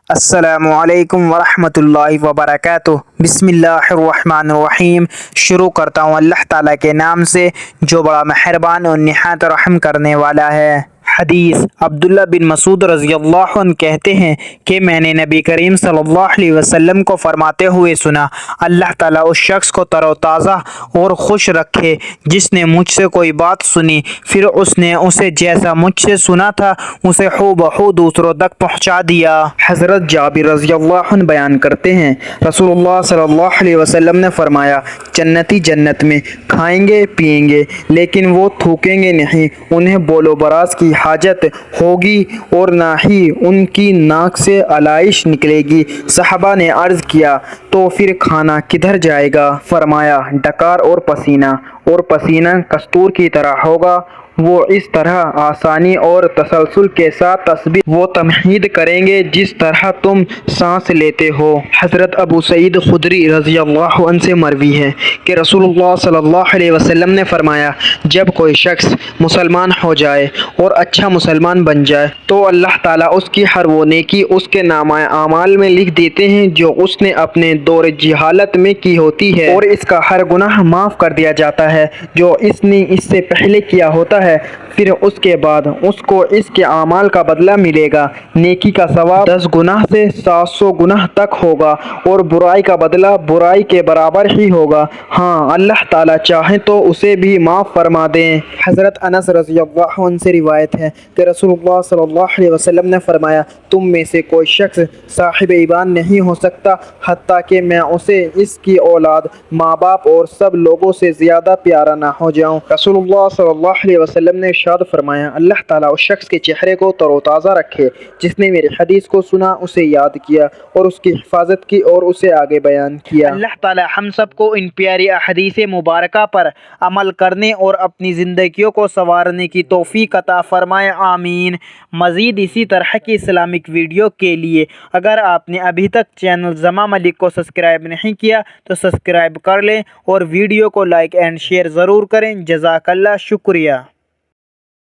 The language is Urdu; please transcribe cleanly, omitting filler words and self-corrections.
السلام علیکم ورحمۃ اللہ وبرکاتہ۔ بسم اللہ الرحمن الرحیم۔ شروع کرتا ہوں اللہ تعالیٰ کے نام سے جو بڑا مہربان اور نہایت رحم کرنے والا ہے۔ حدیث عبداللہ بن مسعود رضی اللہ عنہ کہتے ہیں کہ میں نے نبی کریم صلی اللہ علیہ وسلم کو فرماتے ہوئے سنا، اللہ تعالیٰ اس شخص کو تر و تازہ اور خوش رکھے جس نے مجھ سے کوئی بات سنی، پھر اس نے اسے جیسا مجھ سے سنا تھا اسے ہو بہو دوسروں تک پہنچا دیا۔ حضرت جابر رضی اللہ عنہ بیان کرتے ہیں، رسول اللہ صلی اللہ علیہ وسلم نے فرمایا، جنتی جنت میں کھائیں گے پئیں گے لیکن وہ تھوکیں گے نہیں، انہیں بول و براز کی حاجت ہوگی اور نہ ہی ان کی ناک سے علائش نکلے گی۔ صحابہ نے عرض کیا تو پھر کھانا کدھر جائے گا؟ فرمایا ڈکار اور پسینہ کستور کی طرح ہوگا، وہ اس طرح آسانی اور تسلسل کے ساتھ تسبیح و تحمید کریں گے جس طرح تم سانس لیتے ہو۔ حضرت ابو سعید خدری رضی اللہ عنہ سے مروی ہے کہ رسول اللہ صلی اللہ علیہ وسلم نے فرمایا، جب کوئی شخص مسلمان ہو جائے اور اچھا مسلمان بن جائے تو اللہ تعالیٰ اس کی ہر وہ نیکی اس کے نامہ اعمال میں لکھ دیتے ہیں جو اس نے اپنے دور جہالت میں کی ہوتی ہے، اور اس کا ہر گناہ معاف کر دیا جاتا ہے جو اس نے اس سے پہلے کیا ہوتا ہے۔ پھر اس کے بعد اس کو اس کے اعمال کا بدلہ ملے گا، نیکی کا ثواب 10 گناہ سے 700 گناہ تک ہوگا اور برائی کا بدلہ برائی کے برابر ہی ہوگا، ہاں اللہ تعالیٰ چاہیں تو اسے بھی معاف فرما دیں۔ حضرت انس رضی اللہ عنہ سے روایت ہے کہ رسول اللہ صلی اللہ علیہ وسلم نے فرمایا، تم میں سے کوئی شخص صاحب ایمان نہیں ہو سکتا حتیٰ کہ میں اسے، اس کی اولاد، ماں باپ اور سب لوگوں سے زیادہ پیارا نہ ہو جاؤں۔ رسول اللہ صلی اللہ علیہ وسلم نے ارشاد فرمایا، اللہ تعالیٰ اس شخص کے چہرے کو تر و تازہ رکھے جس نے میری حدیث کو سنا، اسے یاد کیا اور اس کی حفاظت کی اور اسے آگے بیان کیا۔ اللہ تعالیٰ ہم سب کو ان پیاری احادیث مبارکہ پر عمل کرنے اور اپنی زندگیوں کو سنوارنے کی توفیق عطا فرمائے، آمین۔ مزید اسی طرح کی اسلامک ویڈیو کے لیے اگر آپ نے ابھی تک چینل زما ملک کو سبسکرائب نہیں کیا تو سبسکرائب کر لیں اور ویڈیو کو لائک اینڈ شیئر ضرور کریں۔ جزاک اللہ، شکریہ۔